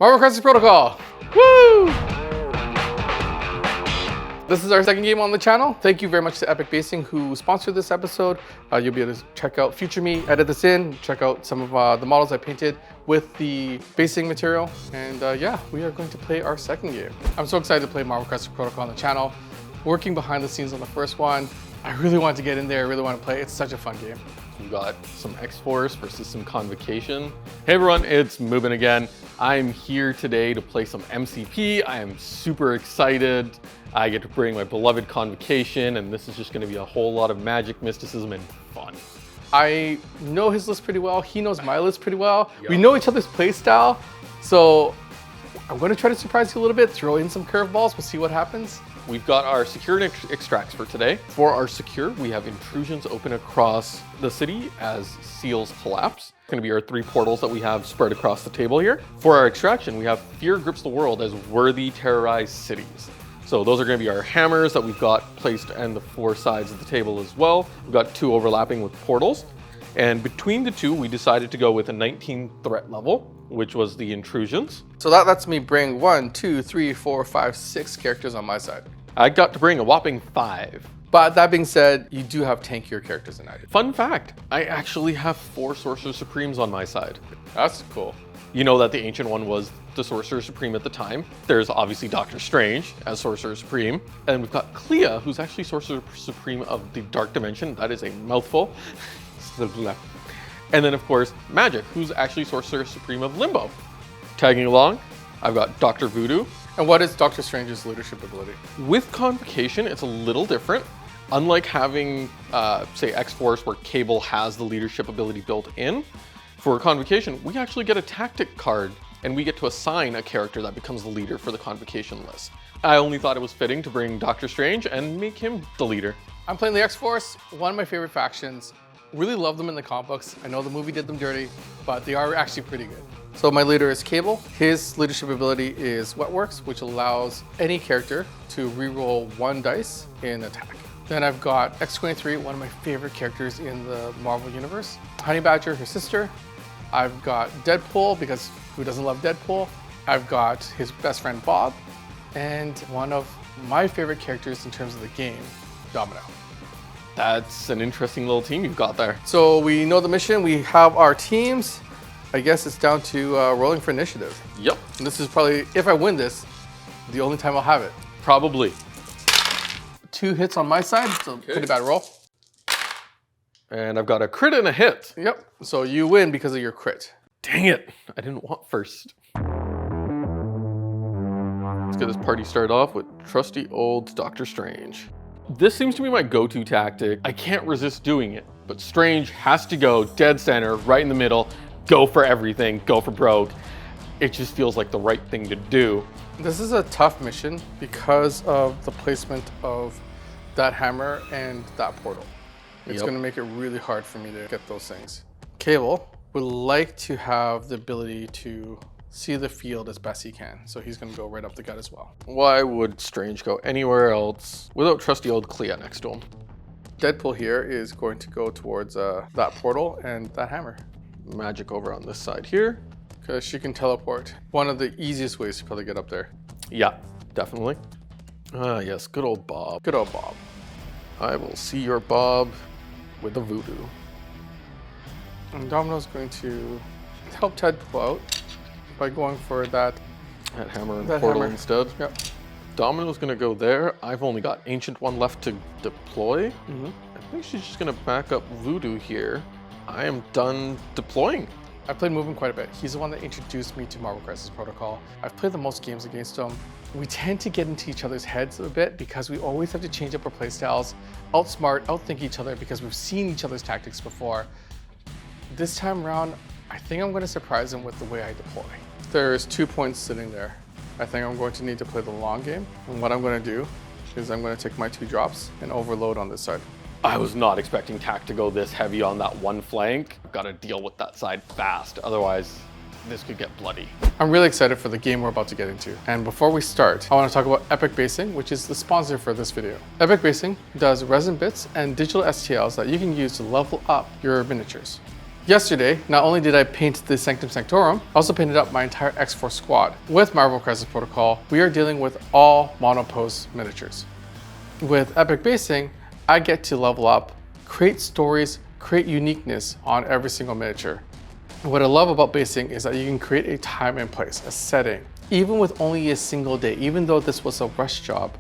Marvel Crisis Protocol! Woo! This is our second game on the channel. Thank you very much to Epic Basing who sponsored this episode. You'll be able to check out future me, edit this in, check out some of the models I painted with the basing material. And yeah, we are going to play our second game. I'm so excited to play Marvel Crisis Protocol on the channel. Working behind the scenes on the first one, I really wanted to get in there, I really want to play. It's such a fun game. We got some X-Force versus some Convocation. Hey everyone, it's Mubin again. I'm here today to play some MCP. I am super excited. I get to bring my beloved Convocation, and this is just gonna be a whole lot of magic, mysticism, and fun. I know his list pretty well. He knows my list pretty well. Yep. We know each other's play style. So I'm gonna try to surprise you a little bit, throw in some curveballs, we'll see what happens. We've got our secure and extracts for today. For our secure, we have intrusions open across the city as seals collapse. It's gonna be our 3 portals that we have spread across the table here. For our extraction, we have fear grips the world as worthy terrorized cities. So those are gonna be our hammers that we've got placed on the 4 sides of the table as well. We've got 2 overlapping with portals. And between the 2, we decided to go with a 19 threat level, which was the intrusions. So that lets me bring 1, 2, 3, 4, 5, 6 characters on my side. I got to bring a whopping 5. But that being said, you do have tankier characters than I do. Fun fact, I actually have 4 Sorcerer Supremes on my side. That's cool. You know that the ancient one was the Sorcerer Supreme at the time. There's obviously Doctor Strange as Sorcerer Supreme. And we've got Clea, who's actually Sorcerer Supreme of the Dark Dimension. That is a mouthful. And then of course, Magik, who's actually Sorcerer Supreme of Limbo. Tagging along, I've got Doctor Voodoo. And what is Doctor Strange's leadership ability? With Convocation, it's a little different. Unlike having, say, X-Force where Cable has the leadership ability built in, for Convocation, we actually get a tactic card and we get to assign a character that becomes the leader for the Convocation list. I only thought it was fitting to bring Doctor Strange and make him the leader. I'm playing the X-Force, one of my favorite factions. Really love them in the comic books. I know the movie did them dirty, but they are actually pretty good. So my leader is Cable. His leadership ability is Wetworks, which allows any character to reroll 1 dice in attack. Then I've got X-23, one of my favorite characters in the Marvel Universe. Honey Badger, her sister. I've got Deadpool, because who doesn't love Deadpool? I've got his best friend Bob, and one of my favorite characters in terms of the game, Domino. That's an interesting little team you've got there. So we know the mission, we have our teams. I guess it's down to rolling for initiative. Yep. And this is probably, if I win this, the only time I'll have it. Probably. 2 hits on my side, so pretty bad roll. And I've got a crit and a hit. Yep, so you win because of your crit. Dang it, I didn't want first. Let's get this party started off with trusty old Doctor Strange. This seems to be my go-to tactic. I can't resist doing it, but Strange has to go dead center, right in the middle, go for everything, go for broke. It just feels like the right thing to do. This is a tough mission because of the placement of that hammer and that portal. It's going to make it really hard for me to get those things. Cable would like to have the ability to see the field as best he can, so he's going to go right up the gut as well. Why would Strange go anywhere else without trusty old Clea next to him? Deadpool here is going to go towards that portal and that hammer. Magik over on this side here. Because she can teleport. One of the easiest ways to probably get up there. Yeah, definitely. Ah, yes, good old Bob. Good old Bob. I will see your Bob with the voodoo. And Domino's going to help Deadpool out by going for that hammer and portal instead. Yep. Domino's gonna go there. I've only got Ancient One left to deploy. I think she's just gonna back up Voodoo here. I am done deploying. I played Mubin quite a bit. He's the one that introduced me to Marvel Crisis Protocol. I've played the most games against him. We tend to get into each other's heads a bit because we always have to change up our playstyles, outsmart, outthink each other because we've seen each other's tactics before. This time around, I think I'm going to surprise him with the way I deploy. There's 2 points sitting there. I think I'm going to need to play the long game. And what I'm going to do is I'm going to take my 2 drops and overload on this side. I was not expecting Tac to go this heavy on that one flank. I've got to deal with that side fast, otherwise this could get bloody. I'm really excited for the game we're about to get into. And before we start, I want to talk about Epic Basing, which is the sponsor for this video. Epic Basing does resin bits and digital STLs that you can use to level up your miniatures. Yesterday, not only did I paint the Sanctum Sanctorum, I also painted up my entire X-Force squad. With Marvel Crisis Protocol, we are dealing with all monopose miniatures. With Epic Basing, I get to level up, create stories, create uniqueness on every single miniature. What I love about basing is that you can create a time and place, a setting. Even with only a single day, even though this was a rush job,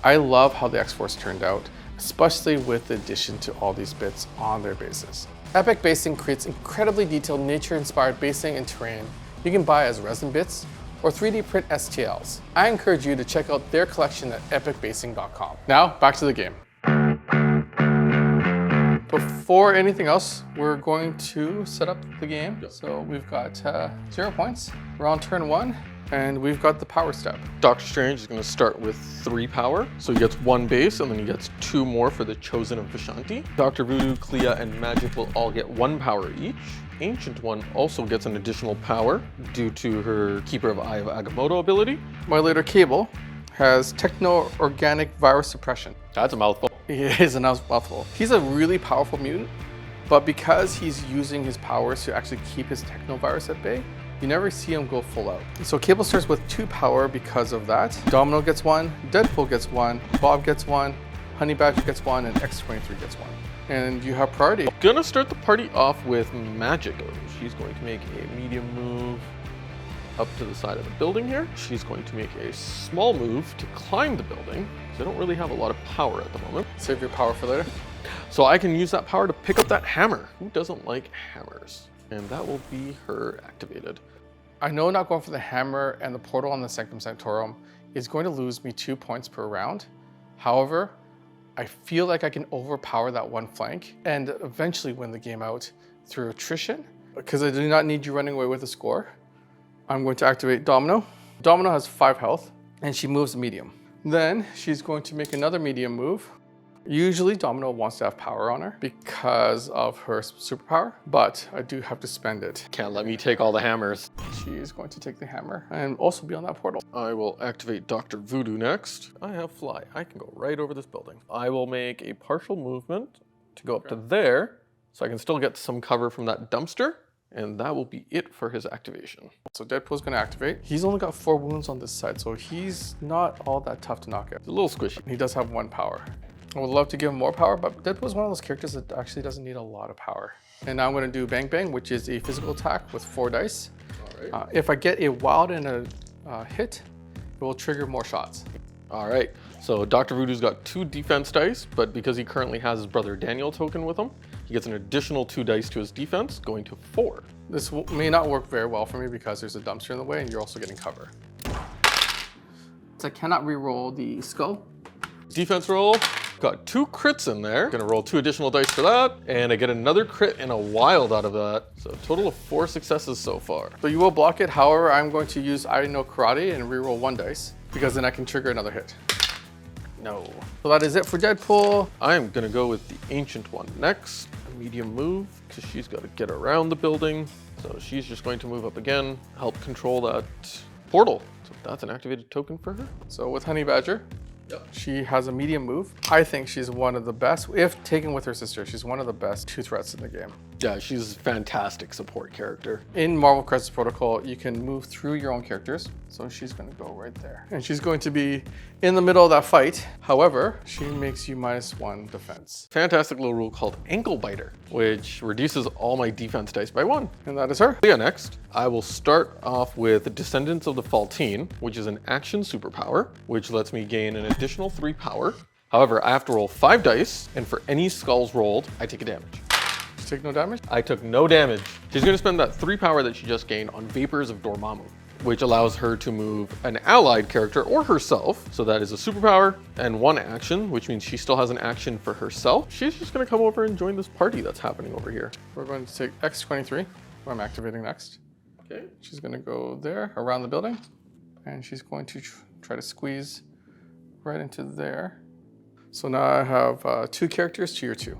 I love how the X-Force turned out, especially with the addition to all these bits on their bases. Epic Basing creates incredibly detailed nature-inspired basing and terrain you can buy as resin bits or 3D print STLs. I encourage you to check out their collection at epicbasing.com. Now, back to the game. Before anything else, we're going to set up the game. So we've got 0 points. We're on turn 1. And we've got the power step. Doctor Strange is going to start with 3 power, so he gets 1 base, and then he gets 2 more for the Chosen of Vishanti. Doctor Voodoo, Clea, and Magik will all get 1 power each. Ancient One also gets an additional power due to her Keeper of Eye of Agamotto ability. My leader Cable has Techno-Organic Virus Suppression. That's a mouthful. It is a mouthful. He's a really powerful mutant, but because he's using his powers to actually keep his Techno-Virus at bay, you never see him go full out. So Cable starts with 2 power because of that. Domino gets 1, Deadpool gets 1, Bob gets 1, Honey Badger gets 1, and X-23 gets 1. And you have priority. Gonna start the party off with Magik. She's going to make a medium move up to the side of the building here. She's going to make a small move to climb the building, because I don't really have a lot of power at the moment. Save your power for later. So I can use that power to pick up that hammer. Who doesn't like hammers? And that will be her activated. I know not going for the hammer and the portal on the Sanctum Sanctorum is going to lose me 2 points per round. However, I feel like I can overpower that one flank and eventually win the game out through attrition. Because I do not need you running away with a score, I'm going to activate Domino. Domino has 5 health and she moves medium. Then she's going to make another medium move. Usually Domino wants to have power on her because of her superpower, but I do have to spend it. Can't let me take all the hammers. She is going to take the hammer and also be on that portal. I will activate Doctor Voodoo next. I have fly. I can go right over this building. I will make a partial movement to go up to there, so I can still get some cover from that dumpster, and that will be it for his activation. So Deadpool's gonna activate. He's only got 4 wounds on this side, so he's not all that tough to knock out. It's a little squishy. He does have 1 power. I would love to give him more power, but Deadpool is one of those characters that actually doesn't need a lot of power. And now I'm going to do Bang Bang, which is a physical attack with 4 dice. All right. If I get a wild and a hit, it will trigger more shots. All right, so Dr. Voodoo's got 2 defense dice, but because he currently has his brother Daniel token with him, he gets an additional 2 dice to his defense, going to 4. This may not work very well for me because there's a dumpster in the way and you're also getting cover. So I cannot re-roll the skull. Defense roll. Got 2 crits in there. Gonna roll 2 additional dice for that, and I get another crit and a wild out of that. So a total of 4 successes so far. So you will block it. However, I'm going to use I Know Karate and re-roll 1 dice because then I can trigger another hit. No. So that is it for Deadpool. I am gonna go with the Ancient One next. A medium move, because she's gotta get around the building. So she's just going to move up again, help control that portal. So that's an activated token for her. So with Honey Badger, Yep. she has a medium move. I think she's one of the best, if taken with her sister, she's one of the best 2 threats in the game. Yeah, she's a fantastic support character. In Marvel Crisis Protocol, you can move through your own characters. So she's gonna go right there. And she's going to be in the middle of that fight. However, she makes you -1 defense. Fantastic little rule called Ankle Biter, which reduces all my defense dice by 1. And that is her. Clea next. I will start off with Descendants of the Faltine, which is an action superpower, which lets me gain an additional 3 power. However, I have to roll 5 dice, and for any skulls rolled, I take a damage. You take no damage? I took no damage. She's going to spend that 3 power that she just gained on Vapors of Dormammu, which allows her to move an allied character or herself. So that is a superpower and 1 action, which means she still has an action for herself. She's just going to come over and join this party that's happening over here. We're going to take X-23, who I'm activating next. Okay. She's gonna go there, around the building, and she's going to try to squeeze right into there. So now I have 2 characters to your 2.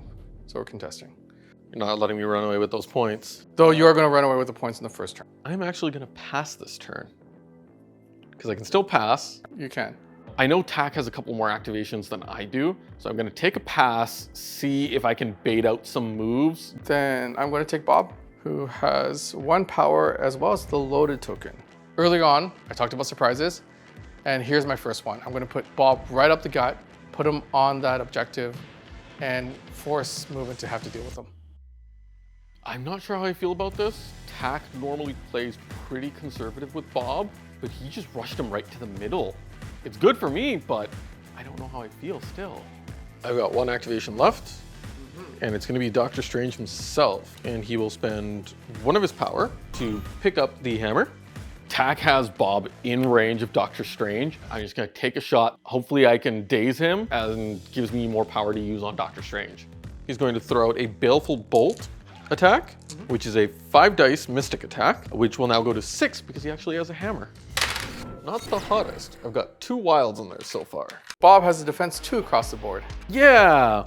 So we're contesting. You're not letting me run away with those points. Though you are gonna run away with the points in the first turn. I'm actually going to pass this turn, because I can still pass. You can. I know TAC has a couple more activations than I do, so I'm going to take a pass, see if I can bait out some moves. Then I'm gonna take Bob, who has 1 power as well as the loaded token. Early on, I talked about surprises, and here's my first one. I'm gonna put Bob right up the gut, put him on that objective, and force Mubin to have to deal with him. I'm not sure how I feel about this. Tak normally plays pretty conservative with Bob, but he just rushed him right to the middle. It's good for me, but I don't know how I feel still. I've got 1 activation left, and it's gonna be Doctor Strange himself, and he will spend 1 of his power to pick up the hammer. Tak has Bob in range of Doctor Strange. I'm just gonna take a shot. Hopefully I can daze him and gives me more power to use on Doctor Strange. He's going to throw out a Baleful Bolt attack, which is a 5 dice mystic attack, which will now go to 6 because he actually has a hammer. Not the hottest. I've got 2 wilds in there so far. Bob has a defense 2 across the board. Yeah!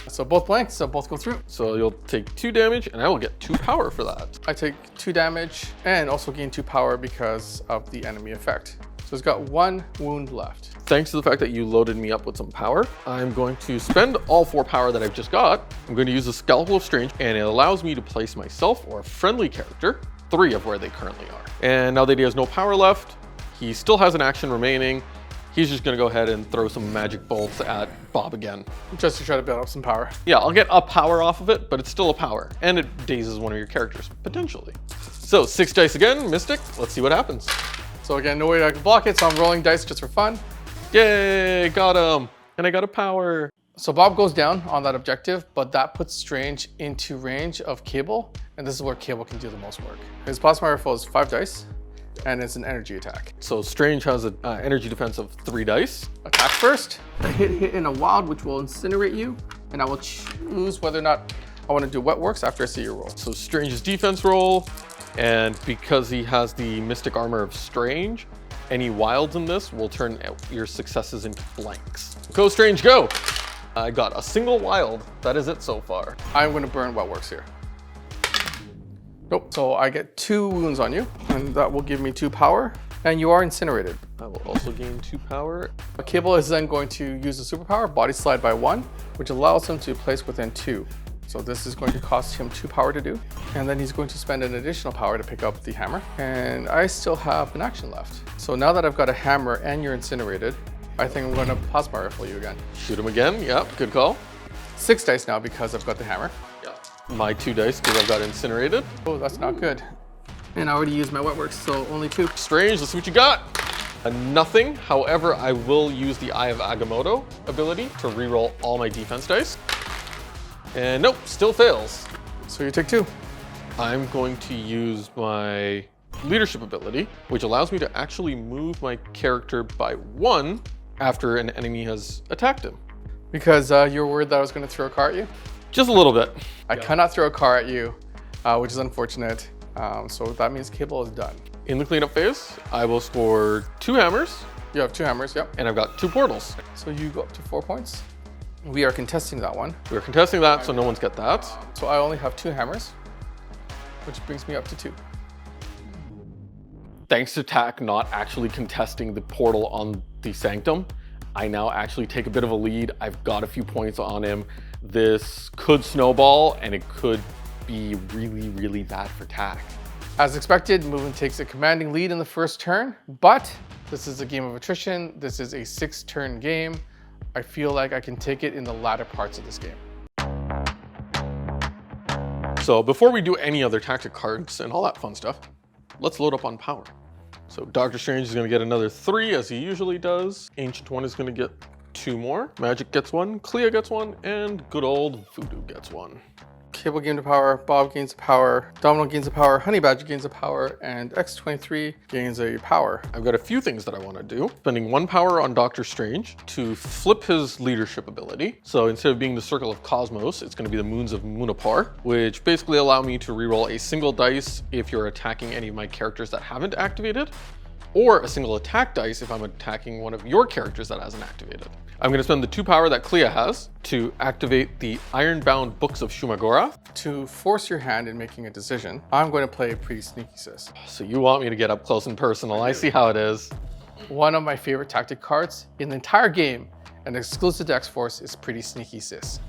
So both blanks, so both go through. So you'll take 2 damage and I will get 2 power for that. I take 2 damage and also gain 2 power because of the enemy effect. So it's got 1 wound left. Thanks to the fact that you loaded me up with some power, I'm going to spend all 4 power that I've just got. I'm going to use the Scalpel of Strange, and it allows me to place myself or a friendly character, 3 of where they currently are. And now that he has no power left, he still has an action remaining. He's just gonna go ahead and throw some magic bolts at Bob again. Just to try to build up some power. Yeah, I'll get a power off of it, but it's still a power. And it dazes one of your characters, potentially. So 6 dice again, Mystic. Let's see what happens. So again, no way I can block it, so I'm rolling dice just for fun. Yay, got him. And I got a power. So Bob goes down on that objective, but that puts Strange into range of Cable, and this is where Cable can do the most work. His plasma rifle is 5 dice, and it's an energy attack. So Strange has an energy defense of 3 dice. Attack first. A hit in a wild, which will incinerate you, and I will choose whether or not I want to do wet works after I see your roll. So Strange's defense roll, and because he has the Mystic Armor of Strange, any wilds in this will turn your successes into blanks. Go Strange, go! I got a single wild. That is it so far. I'm going to burn wet works here. Nope. So I get 2 wounds on you, and that will give me 2 power, and you are incinerated. I will also gain 2 power. Cable is then going to use the superpower, Body Slide by 1, which allows him to place within 2. So this is going to cost him 2 power to do. And then he's going to spend an additional power to pick up the hammer. And I still have an action left. So now that I've got a hammer and you're incinerated, I think I'm going to plasma rifle you again. Shoot him again, yep, good call. 6 dice now because I've got the hammer. My 2 dice because I've got incinerated. Oh, that's not good. And I already used my wet works, so only 2. Strange, let's see what you got. Nothing, however, I will use the Eye of Agamotto ability to reroll all my defense dice. And nope, still fails. So you take 2. I'm going to use my leadership ability, which allows me to actually move my character by 1 after an enemy has attacked him. Because you were worried that I was going to throw a car at you? Just a little bit. I cannot throw a car at you, which is unfortunate. So that means Cable is done. In the cleanup phase, I will score 2 hammers. You have 2 hammers, yep. And I've got 2 portals. So you go up to 4 points. We are contesting that one. We're contesting that, so no one's got that. So I only have 2 hammers, which brings me up to 2. Thanks to Tak not actually contesting the portal on the Sanctum, I now actually take a bit of a lead. I've got a few points on him. This could snowball, and it could be really, really bad for Tak. As expected, Mubin takes a commanding lead in the first turn, but this is a game of attrition. This is a 6-turn game. I feel like I can take it in the latter parts of this game. So before we do any other tactic cards and all that fun stuff, let's load up on power. So Doctor Strange is going to get another 3 as he usually does. Ancient One is going to get 2 more. Magik gets 1, Clea gets 1, and good old Voodoo gets 1. Cable gains a power, Bob gains a power, Domino gains a power, Honey Badger gains a power, and X23 gains a power. I've got a few things that I want to do. Spending 1 power on Doctor Strange to flip his leadership ability. So instead of being the Circle of Cosmos, it's going to be the Moons of Munapar, which basically allow me to reroll a single dice if you're attacking any of my characters that haven't activated, or a single attack dice if I'm attacking one of your characters that hasn't activated. I'm going to spend the 2 power that Clea has to activate the Ironbound Books of Shumagorath. To force your hand in making a decision, I'm going to play Pretty Sneaky Sis. So you want me to get up close and personal. I see how it is. One of my favorite tactic cards in the entire game, and exclusive to X-Force, is Pretty Sneaky Sis.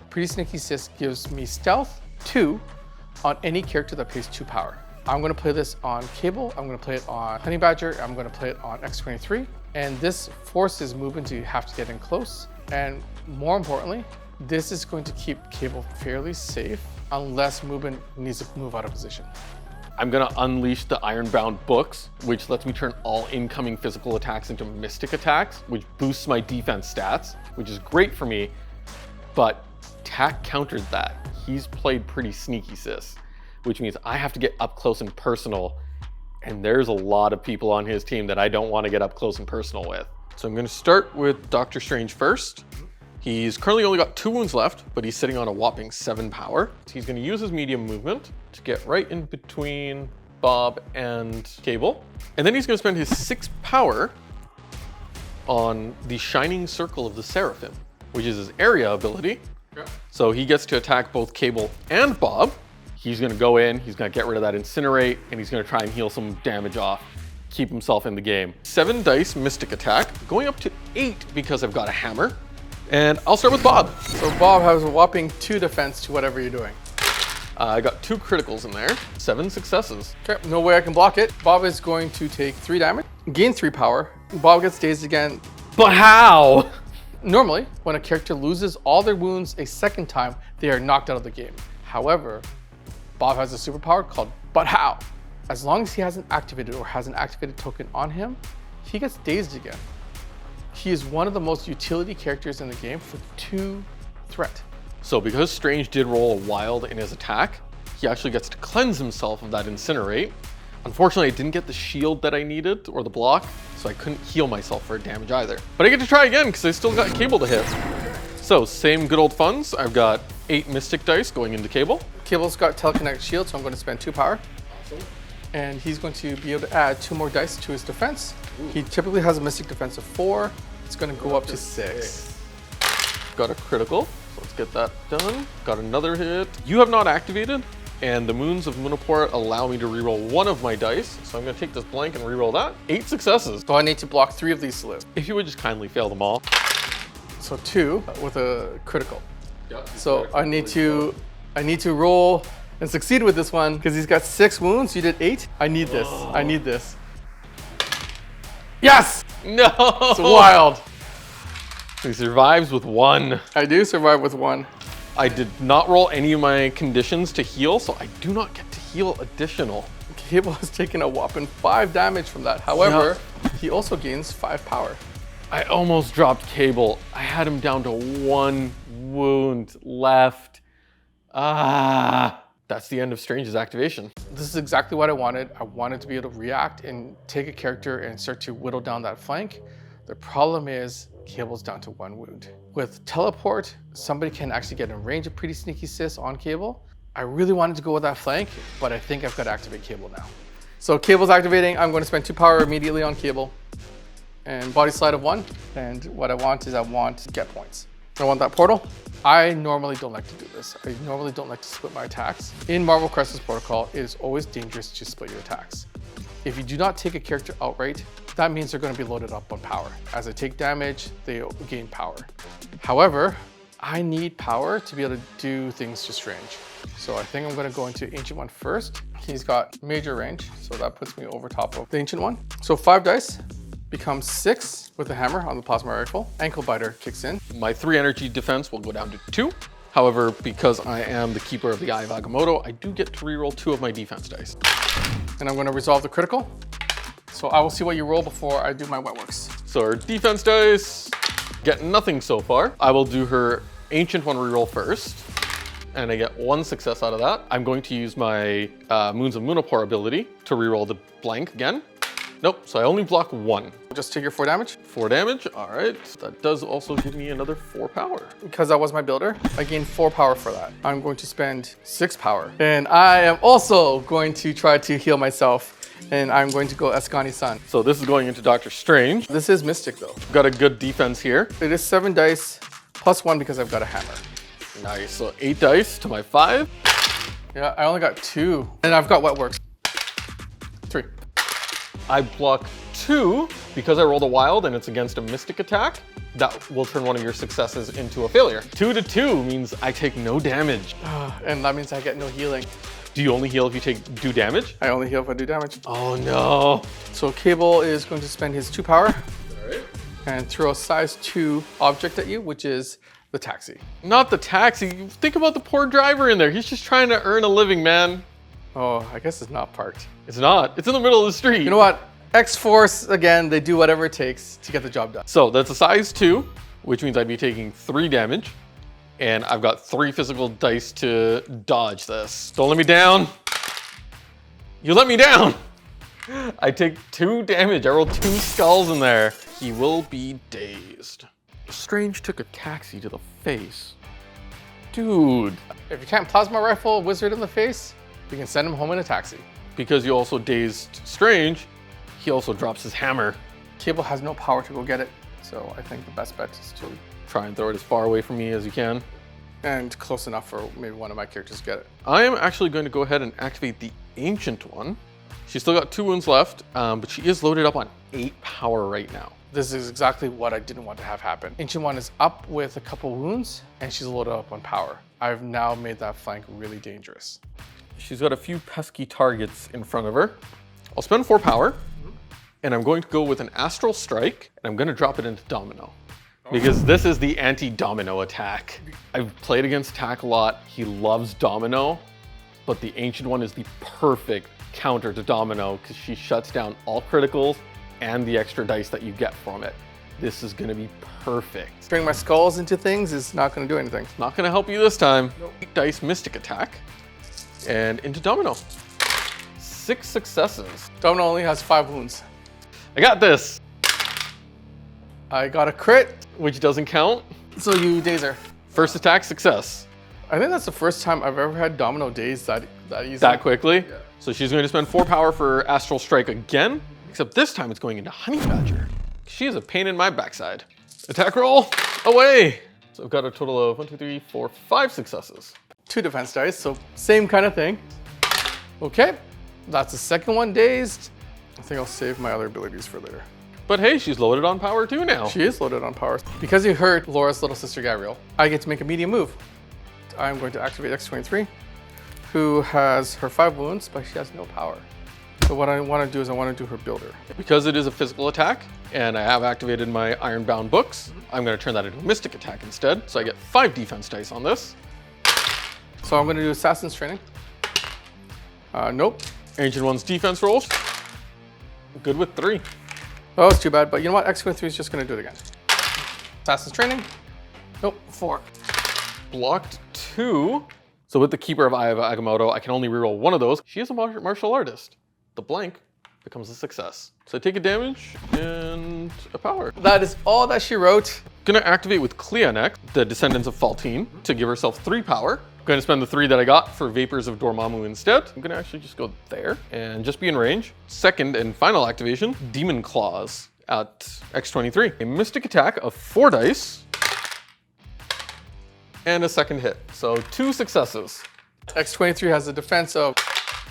Pretty Sneaky Sis gives me stealth 2 on any character that pays 2 power. I'm gonna play this on Cable, I'm gonna play it on Honey Badger, I'm gonna play it on X23, and this forces Mubin to have to get in close. And more importantly, this is going to keep Cable fairly safe unless Mubin needs to move out of position. I'm gonna unleash the Ironbound books, which lets me turn all incoming physical attacks into mystic attacks, which boosts my defense stats, which is great for me, but Tack countered that. He's played pretty sneaky, sis, which means I have to get up close and personal, and there's a lot of people on his team that I don't want to get up close and personal with. So I'm gonna start with Doctor Strange first. He's currently only got 2 wounds left, but he's sitting on a whopping 7 power. So he's gonna use his medium movement to get right in between Bob and Cable. And then he's gonna spend his 6 power on the Shining Circle of the Seraphim, which is his area ability. Yeah. So he gets to attack both Cable and Bob. He's gonna go in, he's gonna get rid of that Incinerate, and he's gonna try and heal some damage off, keep himself in the game. 7 dice Mystic Attack, going up to 8 because I've got a hammer. And I'll start with Bob. So Bob has a whopping 2 defense to whatever you're doing. I got 2 criticals in there, 7 successes. Okay, no way I can block it. Bob is going to take 3 damage, gain 3 power. Bob gets dazed again. But how? Normally, when a character loses all their wounds a second time, they are knocked out of the game. However, Bob has a superpower called But How. As long as he hasn't activated or has an activated token on him, he gets dazed again. He is one of the most utility characters in the game for 2 threat. So because Strange did roll a wild in his attack, he actually gets to cleanse himself of that Incinerate. Unfortunately, I didn't get the shield that I needed or the block, so I couldn't heal myself for damage either. But I get to try again because I still got Cable to hit. So same good old funds. I've got 8 Mystic Dice going into Cable. Cable's got Telekinetic Shield, so I'm going to spend 2 power. And he's going to be able to add 2 more dice to his defense. He typically has a Mystic Defense of 4. It's going to go up to 6. Got a critical, so let's get that done. Got another hit. You have not activated, and the Moons of Munaport allow me to reroll 1 of my dice. So I'm going to take this blank and reroll that. 8 successes. So I need to block 3 of these to live. If you would just kindly fail them all. So 2 with a critical. Yep, so I need to roll and succeed with this one because he's got 6 wounds. You did 8. I need this. I need this. Yes! No! It's wild. He survives with 1. I do survive with 1. I did not roll any of my conditions to heal, so I do not get to heal additional. Cable has taken a whopping 5 damage from that. However, he also gains 5 power. I almost dropped Cable. I had him down to 1 wound left. That's the end of Strange's activation. This is exactly what I wanted. I wanted to be able to react and take a character and start to whittle down that flank. The problem is Cable's down to 1 wound. With Teleport, somebody can actually get in range of pretty sneaky sis on Cable. I really wanted to go with that flank, but I think I've got to activate Cable now. So Cable's activating. I'm going to spend 2 power immediately on Cable and body slide of 1. And what I want is I want get points. I want that portal. I normally don't like to do this. I normally don't like to split my attacks. In Marvel Crisis Protocol, it is always dangerous to split your attacks. If you do not take a character outright, that means they're going to be loaded up on power. As they take damage, they gain power. However, I need power to be able to do things to Strange. So I think I'm going to go into Ancient One first. He's got major range, so that puts me over top of the Ancient One. So 5 dice. Becomes 6 with the hammer on the plasma rifle. Ankle biter kicks in. My 3 energy defense will go down to 2. However, because I am the keeper of the Eye of Agamotto, I do get to reroll 2 of my defense dice. And I'm going to resolve the critical. So I will see what you roll before I do my wet works. So her defense dice get nothing so far. I will do her Ancient One reroll first, and I get 1 success out of that. I'm going to use my Moons of Munapor ability to reroll the blank again. Nope, so I only block 1. Just take your 4 damage. 4 damage, all right. That does also give me another 4 power. Because that was my builder, I gained 4 power for that. I'm going to spend 6 power. And I am also going to try to heal myself. And I'm going to go Eskani-san. So this is going into Doctor Strange. This is Mystic though. Got a good defense here. It is 7 dice plus 1 because I've got a hammer. Nice, so 8 dice to my 5. Yeah, I only got 2. And I've got wet works. 3. I block 2 because I rolled a wild and it's against a mystic attack. That will turn one of your successes into a failure. 2 to 2 means I take no damage. And that means I get no healing. Do you only heal if you do damage? I only heal if I do damage. Oh no. So Cable is going to spend his 2 power All right. and throw a size 2 object at you, which is the taxi. Not the taxi. Think about the poor driver in there. He's just trying to earn a living, man. Oh, I guess it's not parked. It's not. It's in the middle of the street. You know what? X-Force, again, they do whatever it takes to get the job done. So that's a size 2, which means I'd be taking 3 damage. And I've got 3 physical dice to dodge this. Don't let me down. You let me down. I take 2 damage. I rolled 2 skulls in there. He will be dazed. Strange took a taxi to the face. Dude. If you can't plasma rifle a wizard in the face, you can send him home in a taxi. Because you also dazed Strange, he also drops his hammer. Cable has no power to go get it, so I think the best bet is to Try and throw it as far away from me as you can. and close enough for maybe one of my characters to get it. I am actually going to go ahead and activate the Ancient one. She's still got 2 wounds left, but she is loaded up on 8 power right now. This is exactly what I didn't want to have happen. Ancient One is up with a couple wounds, and she's loaded up on power. I've now made that flank really dangerous. She's got a few pesky targets in front of her. I'll spend 4 power, and I'm going to go with an Astral Strike, and I'm going to drop it into Domino. Because this is the anti-Domino attack. I've played against Tack a lot. He loves Domino, but the Ancient One is the perfect counter to Domino because she shuts down all criticals and the extra dice that you get from it. This is going to be perfect. Turning my skulls into things is not going to do anything. Not going to help you this time. 8 dice Mystic Attack, and into Domino. 6 successes. Domino only has 5 wounds. I got this, I got a crit, which doesn't count. so you daze her. First attack success. I think that's the first time I've ever had Domino daze that easy. That quickly. Yeah. So she's going to spend 4 power for Astral Strike again, except this time it's going into Honey Badger. She is a pain in my backside. Attack roll, away. So I've got a total of 1, 2, 3, 4, 5 successes. 2 defense dice, so same kind of thing. Okay, that's the second one dazed. I think I'll save my other abilities for later. But hey, she's loaded on power too now. She is loaded on power. Because you hurt Laura's little sister Gabrielle, I get to make a medium move. I'm going to activate X23, who has her 5 wounds, but she has no power. So what I want to do is I want to do her builder. Because it is a physical attack, and I have activated my Ironbound books, I'm going to turn that into a Mystic Attack instead. So I get 5 defense dice on this. So I'm going to do Assassin's Training. Nope. Ancient One's defense rolls. Good with 3. Oh, it's too bad, but you know what? X23 is just going to do it again. Assassin's Training. Nope, 4. Blocked 2. So with the Keeper of Eye of Agamotto, I can only reroll one of those. She is a martial artist. The blank becomes a success. So I take a damage and a power. That is all that she wrote. Gonna activate with Clea next, the Descendants of Faltine, to give herself 3 power. Gonna spend the 3 that I got for Vapors of Dormammu instead. I'm gonna actually just go there and just be in range. Second and final activation, Demon Claws at X23. A Mystic Attack of 4 dice. And a second hit, so 2 successes. X23 has a defense of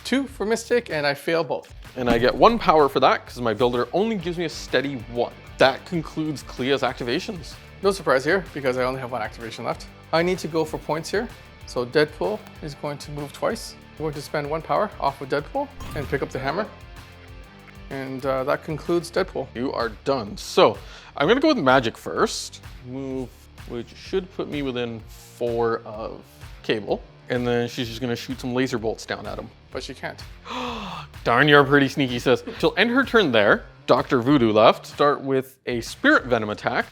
2 for Mystic, and I fail both. And I get 1 power for that because my builder only gives me a steady 1. That concludes Clea's activations. No surprise here, because I only have 1 activation left. I need to go for points here. So Deadpool is going to move twice. I'm going to spend 1 power off of Deadpool and pick up the hammer. And that concludes Deadpool. You are done. So I'm gonna go with Magik first. Move, which should put me within 4 of Cable. And then she's just gonna shoot some laser bolts down at him. But she can't. Darn, you're pretty sneaky, sis. She'll end her turn there. Dr. Voodoo left. Start with a Spirit Venom attack.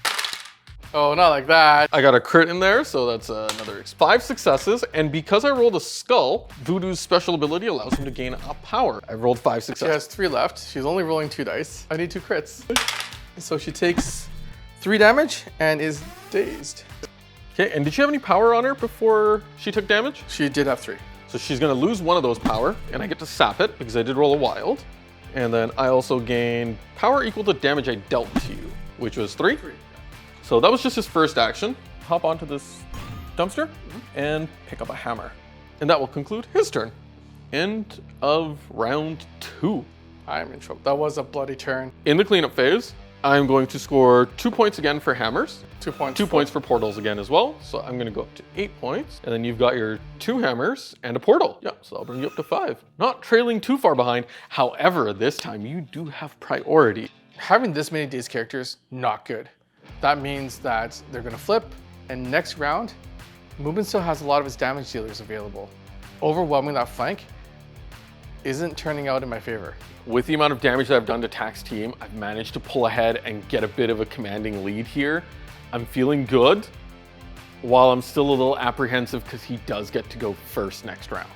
Oh, not like that. I got a crit in there, so that's another 5 successes. And because I rolled a skull, Voodoo's special ability allows him to gain a power. I rolled 5 She successes. has 3 left. She's only rolling 2 dice. I need 2 crits. So she takes 3 damage and is dazed. Okay, and did she have any power on her before she took damage? She did have 3. So she's gonna lose 1 of those power, and I get to sap it because I did roll a wild. And then I also gain power equal to damage I dealt to you, which was 3. So that was just his first action. Hop onto this dumpster and pick up a hammer. And that will conclude his turn. End of round 2. I'm in trouble. That was a bloody turn. In the cleanup phase, I'm going to score 2 points again for hammers. 2 points. 2 points for portals again as well. So I'm gonna go up to 8 points. And then you've got your 2 hammers and a portal. Yeah, so I'll bring you up to 5. Not trailing too far behind. However, this time you do have priority. Having this many dazed characters, not good. That means that they're gonna flip, and next round, Mubin still has a lot of his damage dealers available. Overwhelming that flank isn't turning out in my favor. With the amount of damage that I've done to Tack's team, I've managed to pull ahead and get a bit of a commanding lead here. I'm feeling good, while I'm still a little apprehensive because he does get to go first next round.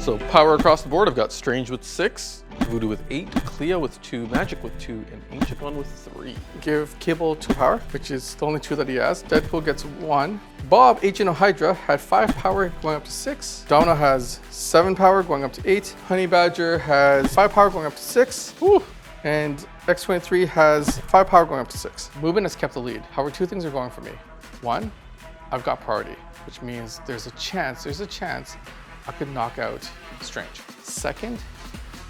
So power across the board, I've got Strange with 6, Voodoo with 8, Clea with 2, Magik with 2, and Ancient One with 3. Give Cable 2 power, which is the only 2 that he has. Deadpool gets 1. Bob, Agent of Hydra, had 5 power going up to 6. Domino has 7 power going up to 8. Honey Badger has 5 power going up to 6. Whew. And X23 has 5 power going up to 6. Mubin has kept the lead. However, 2 things are going for me. 1, I've got priority, which means there's a chance I could knock out Strange. Second,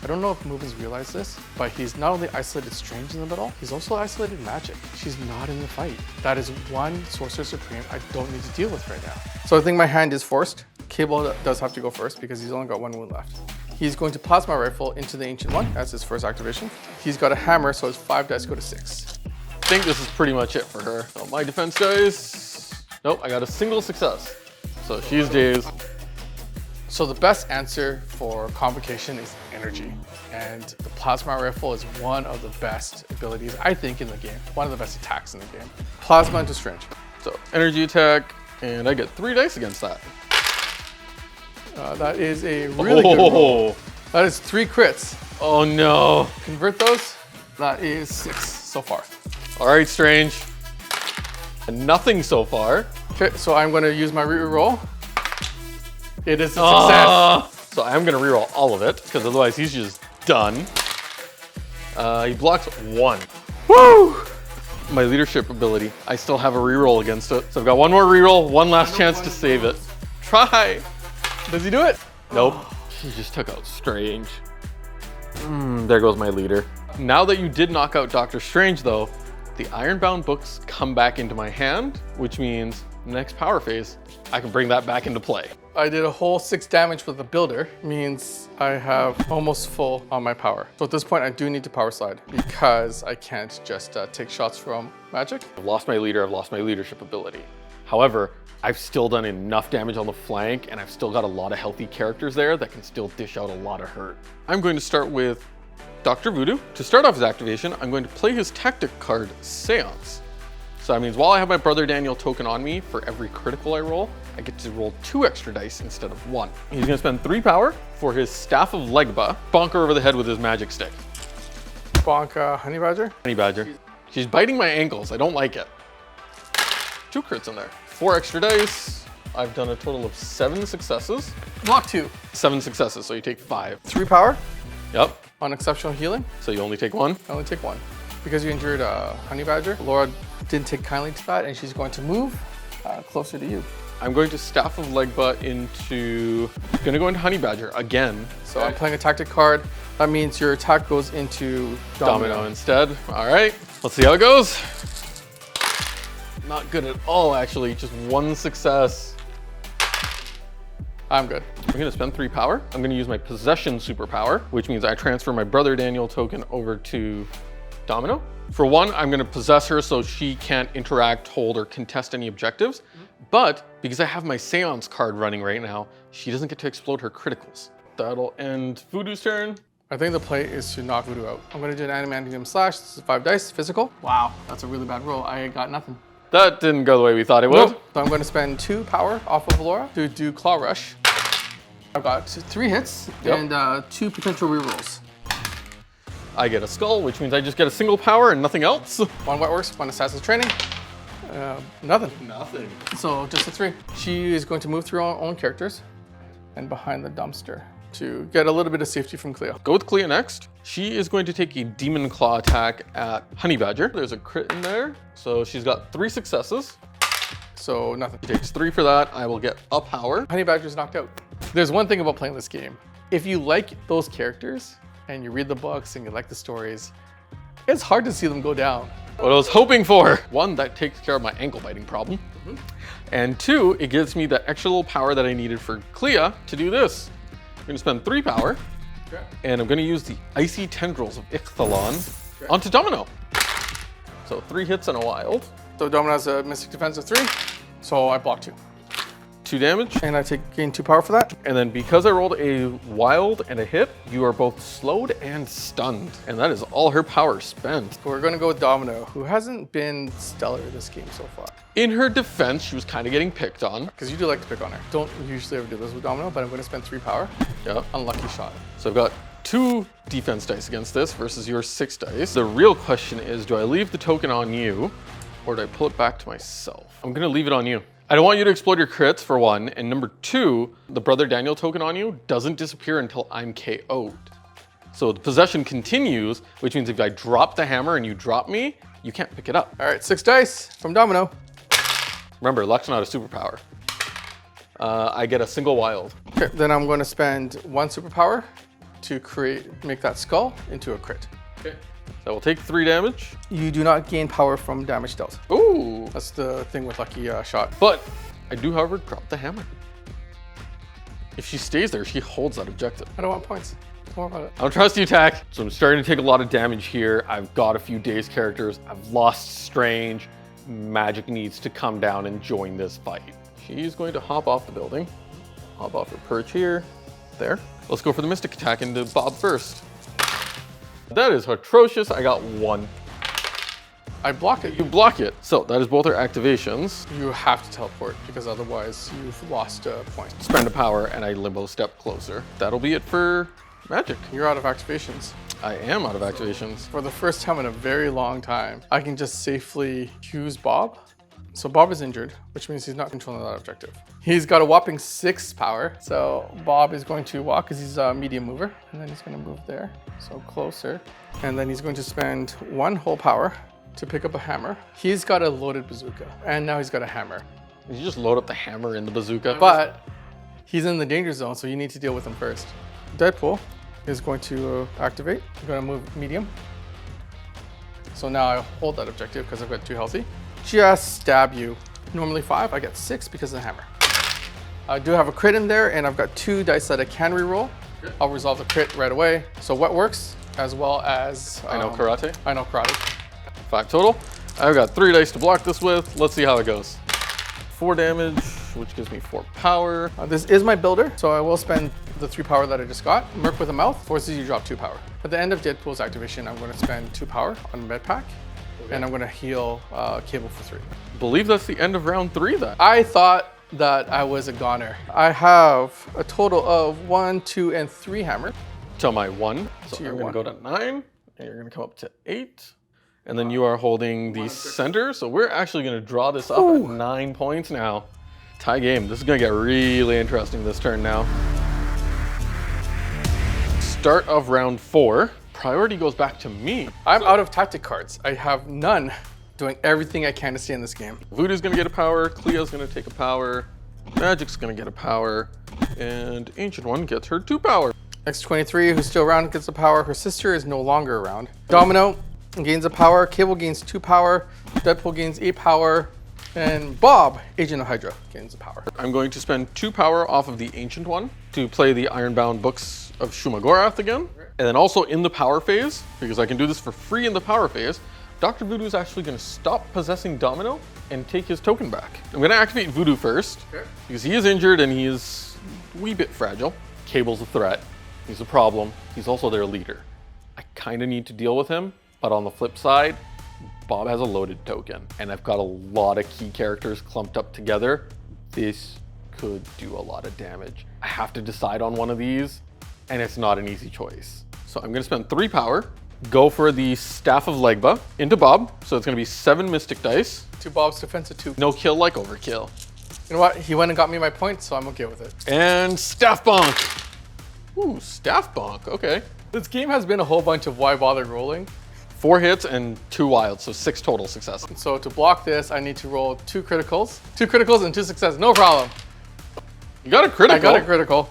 I don't know if Mubin's realized this, but he's not only isolated Strange in the middle, he's also isolated Magik. She's not in the fight. That is one Sorcerer Supreme I don't need to deal with right now. So I think my hand is forced. Cable does have to go first because he's only got 1 wound left. He's going to Plasma Rifle into the Ancient One. That's his first activation. He's got a hammer, so his 5 dice go to 6. I think this is pretty much it for her. So my defense dice, nope, I got a single success. So she's dazed. So the best answer for Convocation is energy. And the Plasma Rifle is one of the best abilities, I think, in the game. One of the best attacks in the game. Plasma into Strange. So energy attack, and I get 3 dice against that. That is a really good roll. That is 3 crits. Oh no. Convert those, that is 6 so far. All right, Strange. And nothing so far. Okay, so I'm gonna use my reroll. It is a success. So I'm gonna reroll all of it, because otherwise he's just done. He blocks 1. Woo! My leadership ability, I still have a reroll against it. So I've got 1 more reroll, 1 last chance to save it. Try. Does he do it? Nope. He just took out Strange. There goes my leader. Now that you did knock out Doctor Strange though, the Ironbound books come back into my hand, which means next power phase, I can bring that back into play. I did a whole 6 damage with the builder, means I have almost full on my power. So at this point, I do need to power slide because I can't just take shots from Magik. I've lost my leader, I've lost my leadership ability. However, I've still done enough damage on the flank and I've still got a lot of healthy characters there that can still dish out a lot of hurt. I'm going to start with Doctor Voodoo. To start off his activation, I'm going to play his tactic card, Seance. So that means while I have my Brother Daniel token on me, for every critical I roll, I get to roll 2 extra dice instead of 1. He's gonna spend 3 power for his Staff of Legba, bonk her over the head with his magic stick. Bonk Honey Badger. Honey Badger. She's biting my ankles, I don't like it. 2 crits in there. 4 extra dice. I've done a total of 7 successes. Block 2. 7 successes, so you take 5. 3 power Yep, on exceptional healing. so you only take 1. I only take 1. Because you injured Honey Badger, Laura didn't take kindly to that and she's going to move closer to you. I'm going to Staff of Legba into, gonna go into Honey Badger again. So I'm playing a tactic card. That means your attack goes into Domino instead. All right, let's see how it goes. Not good at all, actually, just 1 success. I'm good. I'm gonna spend 3 power. I'm gonna use my Possession superpower, which means I transfer my Brother Daniel token over to Domino. For 1, I'm gonna possess her so she can't interact, hold, or contest any objectives. But because I have my Seance card running right now, she doesn't get to explode her criticals. That'll end Voodoo's turn. I think the play is to knock Voodoo out. I'm gonna do an Adamantium Slash. This is 5 dice, physical. Wow, that's a really bad roll. I got nothing. That didn't go the way we thought it would. Nope. So I'm gonna spend 2 power off of Laura to do Claw Rush. I've got 3 hits and 2 potential rerolls. I get a skull, which means I just get a single power and nothing else. 1 Wetworks, 1 Assassin's Training. Nothing. Nothing. So just a 3. She is going to move through her own characters and behind the dumpster to get a little bit of safety from Clea. Go with Clea next. She is going to take a Demon Claw attack at Honey Badger. There's a crit in there, so she's got 3 successes. So nothing. She takes 3 for that. I will get a power. Honey Badger's knocked out. There's one thing about playing this game. If you like those characters, and you read the books and you like the stories, it's hard to see them go down. What I was hoping for. One, that takes care of my ankle biting problem. And two, it gives me the extra little power that I needed for Clea to do this. I'm gonna spend 3 power, and I'm gonna use the icy tendrils of Ichthalon onto Domino. So 3 hits and a wild. So Domino has a Mystic Defense of 3, so I block 2. 2 damage. And I gain 2 power for that. And then because I rolled a wild and a hit, you are both slowed and stunned. And that is all her power spent. We're gonna go with Domino, who hasn't been stellar this game so far. In her defense, she was kind of getting picked on. Because you do like to pick on her. Don't usually ever do this with Domino, but I'm gonna spend 3 power. Yep. Unlucky shot. So I've got 2 defense dice against this versus your 6 dice. The real question is, do I leave the token on you or do I pull it back to myself? I'm gonna leave it on you. I don't want you to explode your crits, for one, and number 2, the Brother Daniel token on you doesn't disappear until I'm KO'd. So the possession continues, which means if I drop the hammer and you drop me, you can't pick it up. All right, 6 dice from Domino. Remember, luck's not a superpower. I get a single wild. Okay, then I'm gonna spend 1 superpower to make that skull into a crit. Okay. So we'll take 3 damage. You do not gain power from damage dealt. Ooh. That's the thing with lucky shot. But I do, however, drop the hammer. If she stays there, she holds that objective. I don't want points. Don't worry about it. I don't trust you, Tack. So I'm starting to take a lot of damage here. I've got a few Daze characters. I've lost Strange. Magik needs to come down and join this fight. She's going to hop off the building. Hop off her perch here. There. Let's go for the Mystic attack into Bob first. That is atrocious. I got 1. I block it. You block it. So that is both our activations. You have to teleport because otherwise you've lost a point. Spend a power and I limbo step closer. That'll be it for Magik. You're out of activations. I am out of activations. For the first time in a very long time, I can just safely use Bob. So Bob is injured, which means he's not controlling that objective. He's got a whopping 6 power. So Bob is going to walk because he's a medium mover. And then he's going to move there, so closer. And then he's going to spend 1 whole power to pick up a hammer. He's got a loaded bazooka, and now he's got a hammer. Did you just load up the hammer in the bazooka? But he's in the danger zone, so you need to deal with him first. Deadpool is going to activate. I'm going to move medium. So now I hold that objective because I've got 2 healthy. Just stab you. Normally 5, I get 6 because of the hammer. I do have a crit in there, and I've got 2 dice that I can reroll. I'll resolve the crit right away. So what works, as well as I know karate. I know karate. 5 total. I've got 3 dice to block this with. Let's see how it goes. 4 damage, which gives me 4 power. This is my builder, so I will spend the 3 power that I just got. Merc with a mouth forces you to drop 2 power. At the end of Deadpool's activation, I'm going to spend 2 power on med pack. And I'm gonna heal Cable for 3. I believe that's the end of round 3 then. I thought that I was a goner. I have a total of 1, 2, and 3 hammer. To my 1. So To I'm your gonna 1. go to 9, and you're gonna come up to 8. And then you are holding the center. So we're actually gonna draw this up at 9 points now. Tie game. This is gonna get really interesting this turn now. Start of round 4. Priority goes back to me. I'm out of tactic cards. I have none. Doing everything I can to stay in this game. Voodoo's gonna get a power, Clea's gonna take a power, Magik's gonna get a power, and Ancient One gets her 2 power. X23, who's still around, gets a power. Her sister is no longer around. Domino gains a power. Cable gains 2 power. Deadpool gains 8 power. And Bob, Agent of Hydra, gains a power. I'm going to spend 2 power off of the Ancient One to play the Ironbound Books of Shumagorath again. And then also in the power phase, because I can do this for free in the power phase, Doctor Voodoo is actually going to stop possessing Domino and take his token back. I'm going to activate Voodoo first, because he is injured and he is a wee bit fragile. Cable's a threat. He's a problem. He's also their leader. I kind of need to deal with him, but on the flip side, Bob has a loaded token, and I've got a lot of key characters clumped up together. This could do a lot of damage. I have to decide on one of these, and it's not an easy choice. So I'm gonna spend 3 power, go for the Staff of Legba into Bob. So it's gonna be 7 Mystic dice. 2 Bob's defense of 2. No kill like overkill. You know what? He went and got me my points, so I'm okay with it. And Staff Bonk. Ooh, Staff Bonk, okay. This game has been a whole bunch of why bother rolling. 4 hits and 2 wilds, so 6 total successes. So to block this, I need to roll 2 criticals. 2 criticals and 2 successes, no problem. You got a critical. I got a critical.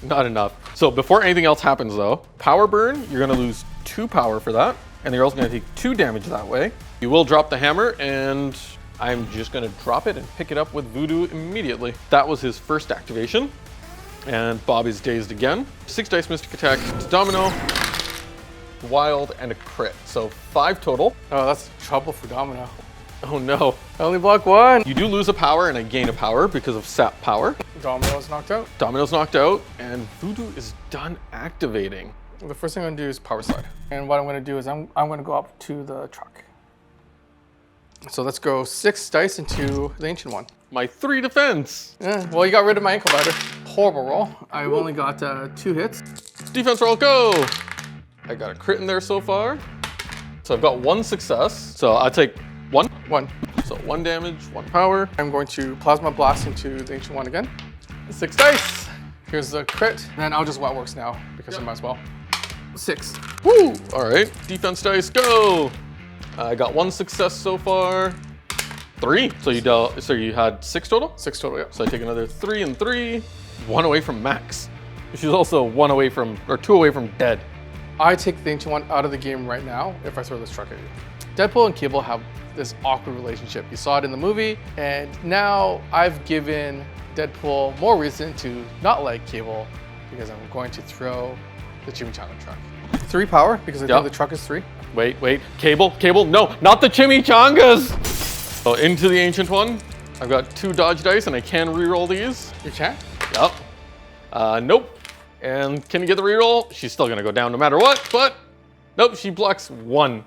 Not enough. So before anything else happens though, power burn, you're gonna lose 2 power for that. And you're also gonna take 2 damage that way. You will drop the hammer, and I'm just gonna drop it and pick it up with Voodoo immediately. That was his first activation. And Bob is dazed again. 6 dice mystic attack to Domino, wild, and a crit. So 5 total. Oh, that's trouble for Domino. Oh no. I only block 1. You do lose a power and I gain a power because of sap power. Domino's knocked out. Domino's knocked out, and Voodoo is done activating. The first thing I'm gonna do is power slide. And what I'm gonna do is I'm gonna go up to the truck. So let's go 6 dice into the ancient one. My 3 defense. Yeah, well, you got rid of my ankle biter. Horrible roll. I've only got 2 hits. Defense roll, go. I got a crit in there so far. So I've got 1 success. So I take 1. 1. So 1 damage, 1 power. I'm going to plasma blast into the ancient one again. 6 dice. Here's the crit. Then I'll just Wetworks now because I might as well. 6. Woo! All right, defense dice, go. I got 1 success so far. 3. So you had 6 total? 6 total, yeah. So I take another 3 and 3. 1 away from max. She's also 1 away from, or 2 away from dead. I take the ancient one out of the game right now if I throw this truck at you. Deadpool and Cable have this awkward relationship. You saw it in the movie, and now I've given Deadpool more reason to not like Cable because I'm going to throw the chimichanga truck. 3 power because I think the truck is 3. Wait, Cable, no, not the chimichangas! So into the ancient one. I've got 2 dodge dice and I can reroll these. You can? Yep. Nope. And can you get the reroll? She's still gonna go down no matter what, but nope, she blocks 1.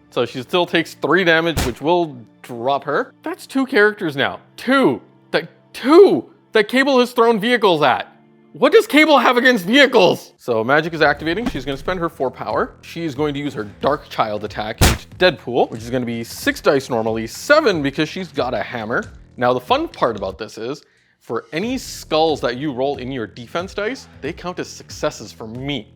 So she still takes 3 damage, which will drop her. That's 2 characters now. 2 that Cable has thrown vehicles at. What does Cable have against vehicles? So Magik is activating. She's gonna spend her 4 power. She's going to use her Dark Child attack into Deadpool, which is gonna be 6 dice normally, 7 because she's got a hammer. Now the fun part about this is, for any skulls that you roll in your defense dice, they count as successes for me.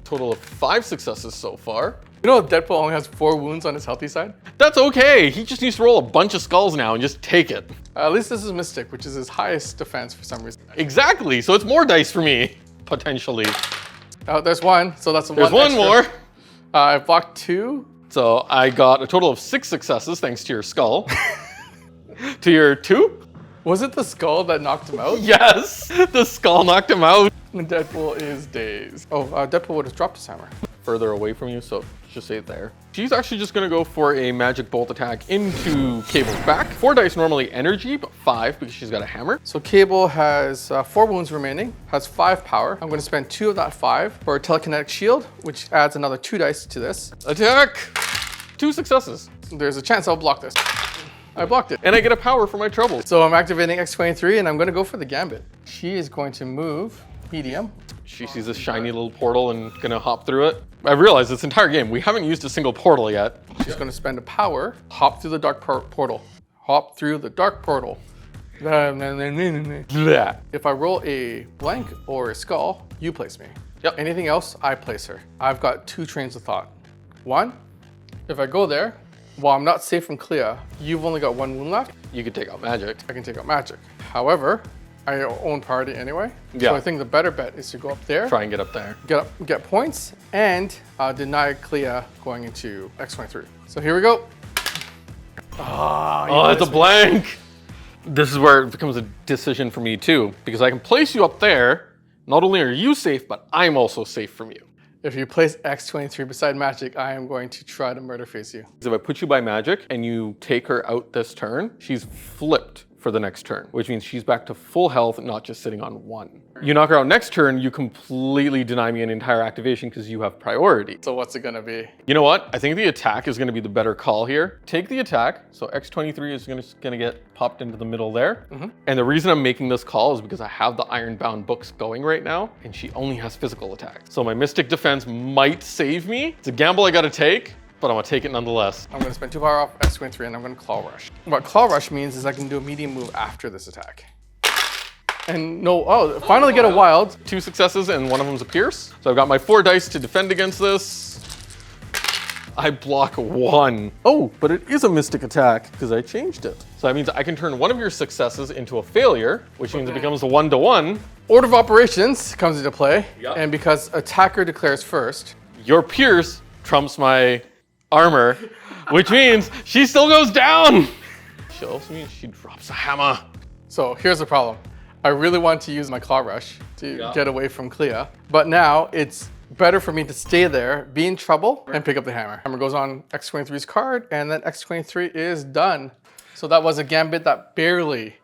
Total of 5 successes so far. You know Deadpool only has 4 wounds on his healthy side? That's okay. He just needs to roll a bunch of skulls now and just take it. At least this is Mystic, which is his highest defense for some reason. Exactly. So it's more dice for me, potentially. Oh, there's 1, so that's There's 1 extra. more. I blocked 2. So I got a total of 6 successes thanks to your skull. To your 2? Was it the skull that knocked him out? Yes, the skull knocked him out. Deadpool is dazed. Oh, Deadpool would have dropped his hammer. Further away from you, so just say it there. She's actually just gonna go for a magic bolt attack into Cable's back. 4 dice normally energy, but 5 because she's got a hammer. So Cable has 4 wounds remaining, has 5 power. I'm gonna spend 2 of that 5 for a telekinetic shield, which adds another 2 dice to this. Attack! 2 successes. There's a chance I'll block this. I blocked it. And I get a power for my trouble. So I'm activating X23 and I'm gonna go for the Gambit. She is going to move medium. She sees this shiny little portal and gonna hop through it. I realized this entire game, we haven't used a single portal yet. She's gonna spend a power, hop through the dark portal. Hop through the dark portal. Blah. If I roll a blank or a skull, you place me. Yep. Anything else, I place her. I've got 2 trains of thought. 1, if I go there, while I'm not safe from Clea, you've only got 1 wound left. You could take out Magik. I can take out Magik. However, I own priority anyway. Yeah. So I think the better bet is to go up there, Try and get up there. get points, and deny Clea going into X23. So here we go. Oh, it's a blank. This is where it becomes a decision for me too, because I can place you up there. Not only are you safe, but I'm also safe from you. If you place X23 beside Magik, I am going to try to murder face you. If I put you by Magik and you take her out this turn, she's flipped for the next turn, which means she's back to full health, not just sitting on 1. You knock her out next turn, you completely deny me an entire activation because you have priority. So what's it gonna be? You know what? I think the attack is gonna be the better call here. Take the attack, so X23 is gonna get popped into the middle there. And the reason I'm making this call is because I have the Ironbound books going right now, and she only has physical attacks. So my Mystic Defense might save me. It's a gamble I gotta take, but I'm gonna take it nonetheless. I'm gonna spend 2 power off X23 and I'm gonna Claw Rush. What Claw Rush means is I can do a medium move after this attack. And finally get a wild. 2 successes and 1 of them's a pierce. So I've got my 4 dice to defend against this. I block 1. Oh, but it is a mystic attack because I changed it. So that means I can turn 1 of your successes into a failure, which means it becomes a 1-to-1. Order of operations comes into play. Yep. And because attacker declares first, Your Pierce trumps my armor, which means she still goes down. She also means she drops a hammer. so here's the problem. I really want to use my Claw Rush to get away from Clea, but now it's better for me to stay there, be in trouble, and pick up the hammer. Hammer goes on X23's card, and then X23 is done. So that was a gambit that barely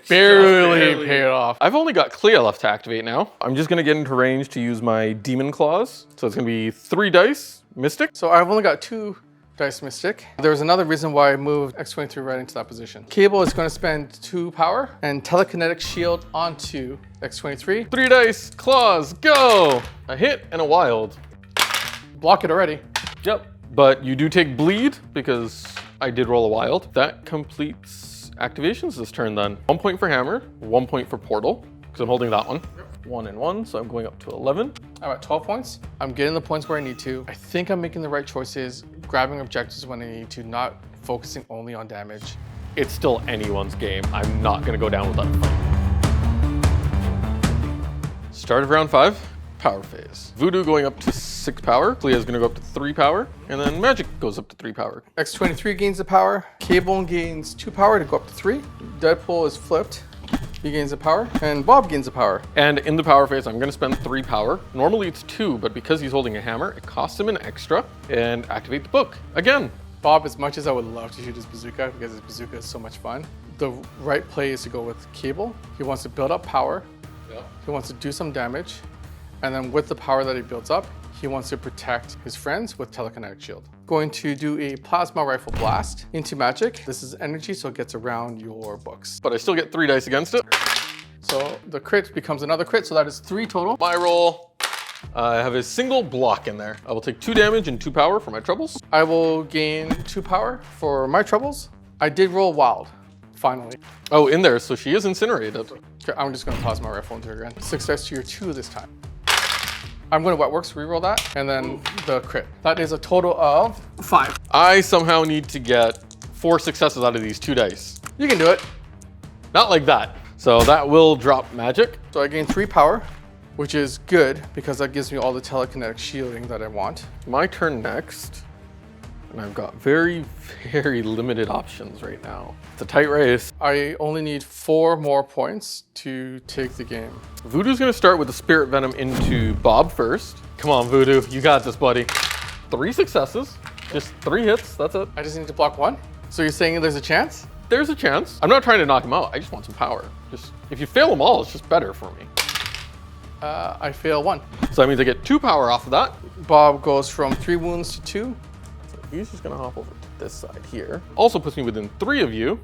paid off. I've only got Clea left to activate now. I'm just gonna get into range to use my Demon Claws. So it's gonna be 3 dice, Mystic. So I've only got 2 dice Mystic. There's another reason why I moved X23 right into that position. Cable is going to spend 2 power and telekinetic shield onto X23. 3 dice, claws, go! A hit and a wild. Block it already. Yep. But you do take bleed because I did roll a wild. That completes activations this turn then. 1 point for hammer, 1 point for portal, because I'm holding that one. 1 and 1, so I'm going up to 11. I'm at 12 points. I'm getting the points where I need to. I think I'm making the right choices, grabbing objectives when I need to, not focusing only on damage. It's still anyone's game. I'm not gonna go down without a fight. Start of round 5, power phase. Voodoo going up to 6 power. Clea is gonna go up to 3 power, and then Magik goes up to 3 power. X23 gains the power. Cable gains 2 power to go up to 3. Deadpool is flipped. He gains the power, and Bob gains the power. And in the power phase, I'm gonna spend 3 power. Normally it's 2, but because he's holding a hammer, it costs him an extra, and activate the book. Again. Bob, as much as I would love to shoot his bazooka, because his bazooka is so much fun, the right play is to go with Cable. He wants to build up power. He wants to do some damage. And then with the power that he builds up, he wants to protect his friends with telekinetic shield. Going to do a plasma rifle blast into Magik. This is energy, so it gets around your books. But I still get 3 dice against it. So the crit becomes another crit, so that is 3 total. My roll. I have a single block in there. I will take 2 damage and 2 power for my troubles. I will gain 2 power for my troubles. I did roll wild, finally. Oh, in there, so she is incinerated. Okay, I'm just gonna plasma rifle into her again. 6 dice to your 2 this time. I'm gonna Wetworks, reroll that, and then the crit. That is a total of 5. I somehow need to get 4 successes out of these 2 dice. You can do it. Not like that. So that will drop Magik. So I gain 3 power, which is good because that gives me all the telekinetic shielding that I want. My turn next. And I've got very, very limited options right now. It's a tight race. I only need 4 more points to take the game. Voodoo's gonna start with the Spirit Venom into Bob first. Come on, Voodoo, you got this, buddy. 3 successes, just 3 hits, that's it. I just need to block 1? So you're saying there's a chance? There's a chance. I'm not trying to knock him out, I just want some power. Just, if you fail them all, it's just better for me. I fail 1. So that means I get 2 power off of that. Bob goes from 3 wounds to 2. He's just gonna hop over to this side here. Also puts me within 3 of you.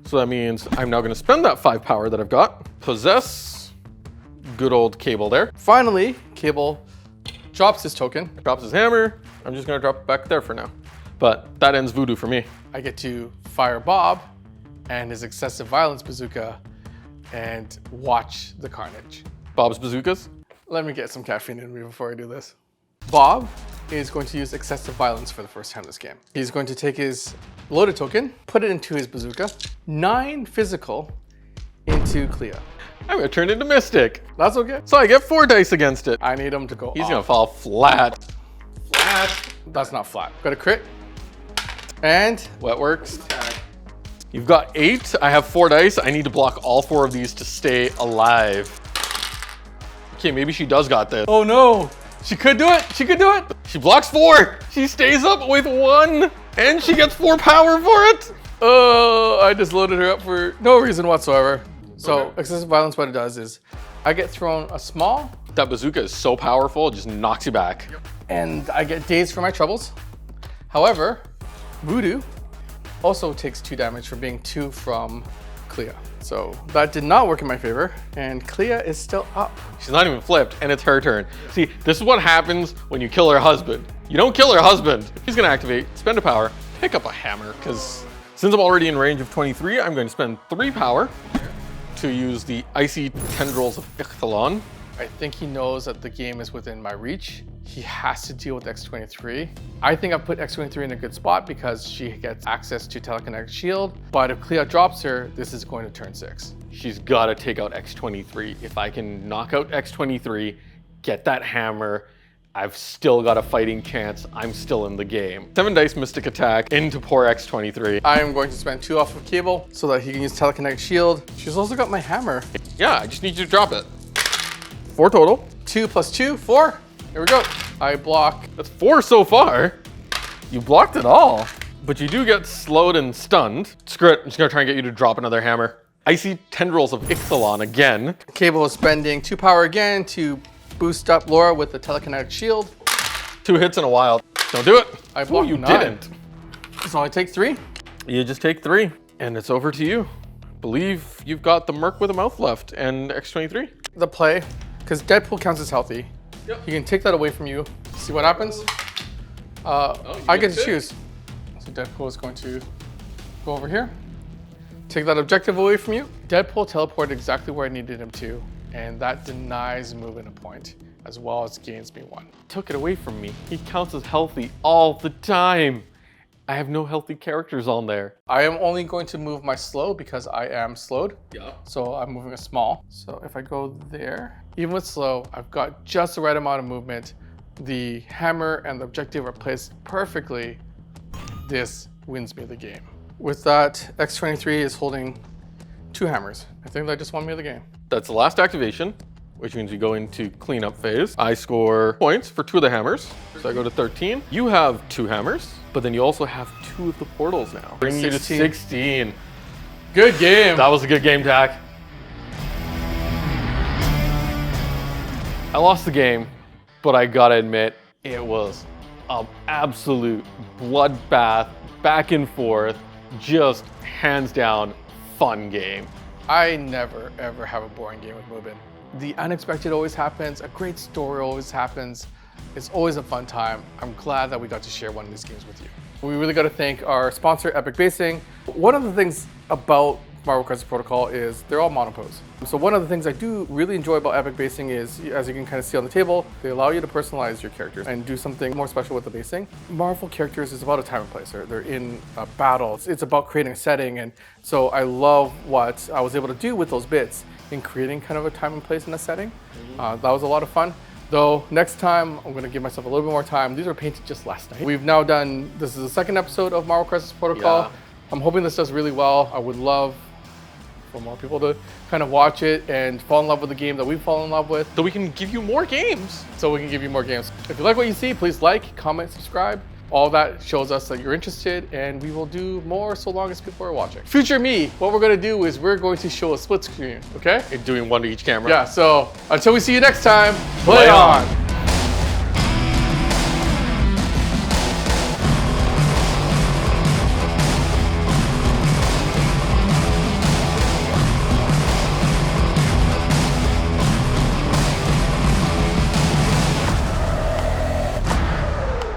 So that means I'm now gonna spend that 5 power that I've got. Possess good old Cable there. Finally, Cable drops his token. Drops his hammer. I'm just gonna drop it back there for now. But that ends Voodoo for me. I get to fire Bob and his excessive violence bazooka and watch the carnage. Bob's bazookas. Let me get some caffeine in me before I do this. Bob is going to use excessive violence for the first time this game. He's going to take his loaded token, put it into his bazooka, 9 physical into Clea. I'm gonna turn into Mystic. That's okay. So I get 4 dice against it. I need him to go He's off. gonna fall flat. That's not flat. Got a crit. And Wetworks. You've got 8. I have 4 dice. I need to block all 4 of these to stay alive. Okay, maybe she does got this. oh no, she could do it. She could do it. She blocks 4. She stays up with 1, and she gets 4 power for it. Oh, I just loaded her up for no reason whatsoever. So excessive violence, what it does is I get thrown a small, That bazooka is so powerful, it just knocks you back. and I get dazed for my troubles. However, Voodoo also takes 2 damage for being 2 from Clea. So that did not work in my favor, and Clea is still up. She's not even flipped, and it's her turn. See, this is what happens when you kill her husband. You don't kill her husband. She's gonna activate, spend a power, pick up a hammer, because since I'm already in range of 23, I'm going to spend 3 power to use the Icy Tendrils of Ichthalon. I think he knows that the game is within my reach. He has to deal with X-23. I think I put X-23 in a good spot because she gets access to telekinetic shield, but if Clea drops her, this is going to turn 6. She's gotta take out X-23. If I can knock out X-23, get that hammer, I've still got a fighting chance. I'm still in the game. 7 dice Mystic Attack into poor X-23. I am going to spend 2 off of Cable so that he can use telekinetic shield. She's also got my hammer. Yeah, I just need you to drop it. 4 total. 2 plus 2, 4. Here we go. I block. That's 4 so far. You blocked it all. But you do get slowed and stunned. Screw it, I'm just gonna try and get you to drop another hammer. Icy Tendrils of Ixalan again. Cable is spending 2 power again to boost up Laura with the telekinetic shield. 2 hits in a while. Don't do it. I blocked you 9. didn't. So I take 3. You just take 3, and it's over to you. Believe you've got the Merc with a mouth left and X-23. The play, because Deadpool counts as healthy. Yep. He can take that away from you. See what happens? I get to choose. So Deadpool is going to go over here. Take that objective away from you. Deadpool teleported exactly where I needed him to, and that denies Mubin a point, as well as gains me 1. Took it away from me. He counts as healthy all the time. I have no healthy characters on there. I am only going to move my slow because I am slowed. Yeah. So I'm moving a small. So if I go there, even with slow, I've got just the right amount of movement. The hammer and the objective are placed perfectly. This wins me the game. With that, X-23 is holding 2 hammers. I think that just won me the game. That's the last activation, which means we go into cleanup phase. I score points for 2 of the hammers. So I go to 13. You have 2 hammers, but then you also have 2 of the portals now. Bringing you to 16. Good game. That was a good game, Tack. I lost the game, but I gotta admit, it was an absolute bloodbath, back and forth, just hands down fun game. I never ever have a boring game with Mubin. The unexpected always happens, a great story always happens. It's always a fun time. I'm glad that we got to share one of these games with you. We really got to thank our sponsor, Epic Basing. One of the things about Marvel Crisis Protocol is they're all monopose. So one of the things I do really enjoy about Epic Basing is, as you can kind of see on the table, they allow you to personalize your characters and do something more special with the basing. Marvel characters is about a time and place. They're in a battle. It's about creating a setting. And so I love what I was able to do with those bits in creating kind of a time and place in a setting. That was a lot of fun. Though next time, I'm gonna give myself a little bit more time. These were painted just last night. We've now done, this is the 2nd episode of Marvel Crisis Protocol. Yeah. I'm hoping this does really well. I would love for more people to kind of watch it and fall in love with the game that we've fallen in love with. So we can give you more games. So we can give you more games. If you like what you see, please like, comment, subscribe. All that shows us that you're interested, and we will do more so long as people are watching. Future me, what we're gonna do is we're going to show a split screen, okay? Doing 1 to each camera. Yeah, so until we see you next time, play on.